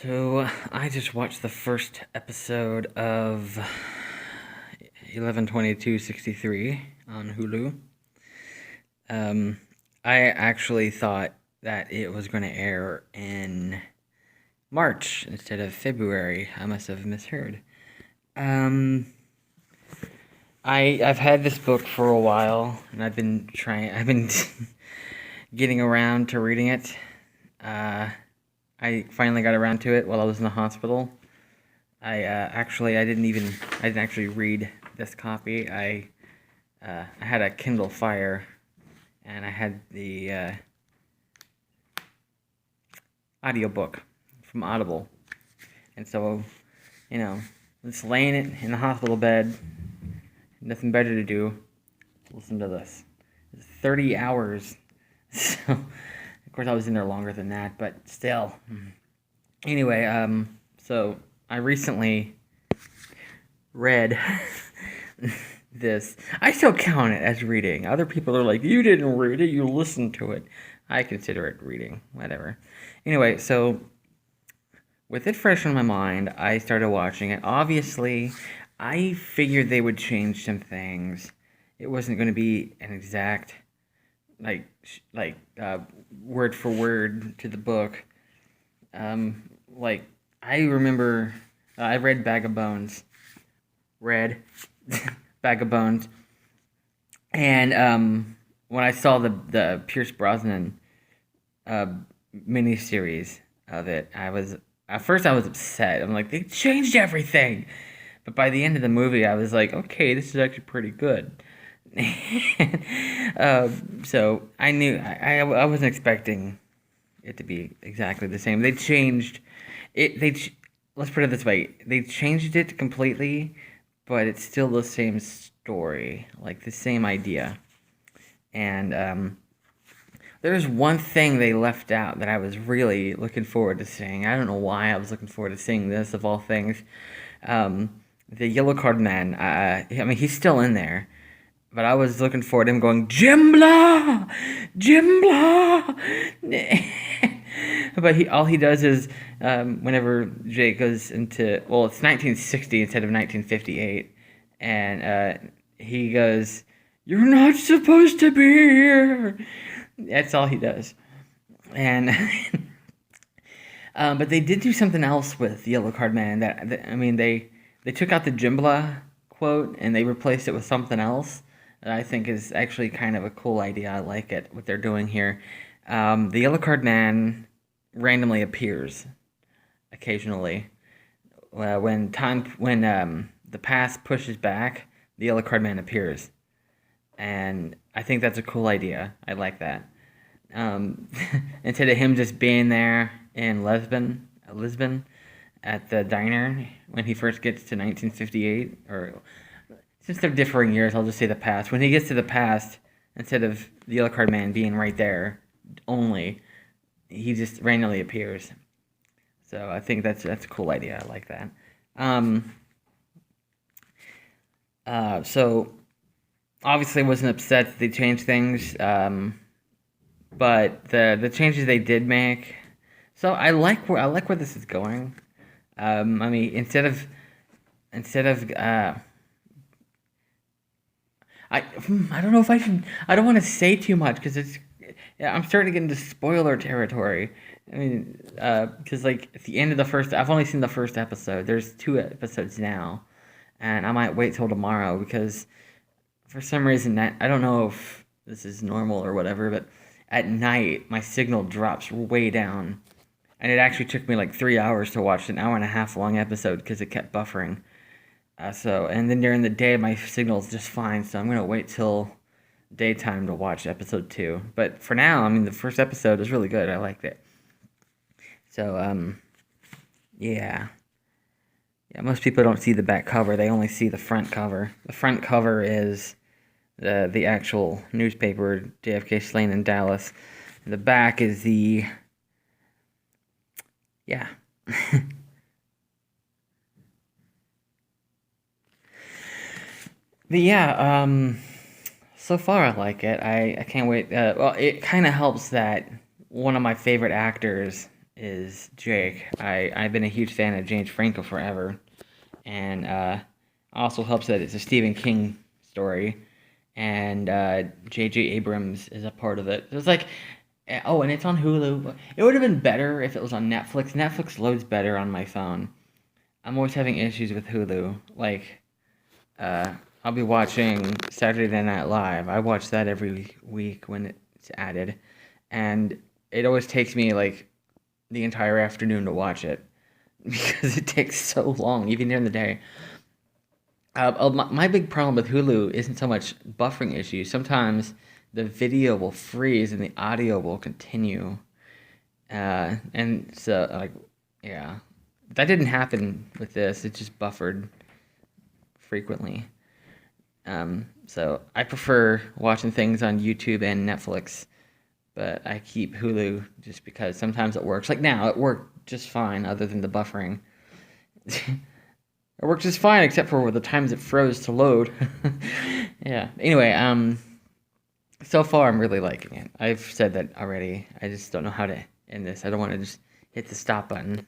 So I just watched the first episode of 11/22/63 on Hulu. Um, I actually thought that it was going to air in March instead of February. I must have misheard. Um, I've had this book for a while, and I've been getting around to reading it. I finally got around to it while I was in the hospital. I didn't actually read this copy. I had a Kindle Fire, and I had the audiobook from Audible, and so just laying it in the hospital bed, nothing better to do. Listen to this. It's 30 hours. So, of course, I was in there longer than that, but still. Anyway, so I recently read this. I still count it as reading. Other people are like, you didn't read it, you listened to it. I consider it reading, whatever. Anyway, so with it fresh on my mind, I started watching it. Obviously, I figured they would change some things. It wasn't going to be an exact, word for word to the book. Like, I remember, I read Bag of Bones. Read Bag of Bones. And when I saw the Pierce Brosnan miniseries of it, at first I was upset. I'm like, they changed everything. But by the end of the movie, I was like, okay, this is actually pretty good. So I knew I wasn't expecting it to be exactly the same. They changed it. Let's put it this way: they changed it completely, but it's still the same story, like the same idea. And there's one thing they left out that I was really looking forward to seeing. I don't know why I was looking forward to seeing this of all things. The Yellow Card Man. I mean, he's still in there. But I was looking forward to him going, Jimbla! Jimbla! But all he does is, whenever Jake goes into, well, it's 1960 instead of 1958, and he goes, you're not supposed to be here! That's all he does. And, but they did do something else with Yellow Card Man. They took out the Jimbla quote, and they replaced it with something else that I think is actually kind of a cool idea. I like it, what they're doing here. The Yellow Card Man randomly appears occasionally. When the past pushes back, the Yellow Card Man appears. And I think that's a cool idea. I like that. Instead of him just being there in Lisbon, at the diner when he first gets to 1958, or since they're differing years, I'll just say the past. When he gets to the past, instead of the Yellow Card Man being right there only, he just randomly appears. So I think that's a cool idea. I like that. So obviously I wasn't upset that they changed things, but the changes they did make. So I like where this is going. I mean, instead of I don't know if I should. I don't want to say too much because I'm starting to get into spoiler territory. I mean, because like at the end of the first, I've only seen the first episode. There's 2 episodes now, and I might wait till tomorrow because for some reason that I don't know if this is normal or whatever, but at night my signal drops way down, and it actually took me like 3 hours to watch an hour and a half long episode because it kept buffering. And then during the day, my signal's just fine, so I'm going to wait till daytime to watch episode 2. But for now, I mean, the first episode is really good. I liked it. So, yeah. Yeah, most people don't see the back cover. They only see the front cover. The front cover is the actual newspaper, JFK slain in Dallas. And the back is yeah. But yeah, so far I like it. I can't wait. Well, it kind of helps that one of my favorite actors is Jake. I've been a huge fan of James Franco forever, and also helps that it's a Stephen King story, and J.J. Abrams is a part of it. It's like, oh, and it's on Hulu. It would have been better if it was on Netflix. Netflix loads better on my phone. I'm always having issues with Hulu. Like, I'll be watching Saturday Night Live. I watch that every week when it's added, and it always takes me like the entire afternoon to watch it because it takes so long, even during the day. My big problem with Hulu isn't so much buffering issues. Sometimes the video will freeze and the audio will continue. And so, like, yeah. That didn't happen with this. It just buffered frequently. So I prefer watching things on YouTube and Netflix, but I keep Hulu just because sometimes it works. Like now, it worked just fine other than the buffering. It worked just fine except for the times it froze to load. Yeah. Anyway, so far I'm really liking it. I've said that already. I just don't know how to end this. I don't want to just hit the stop button.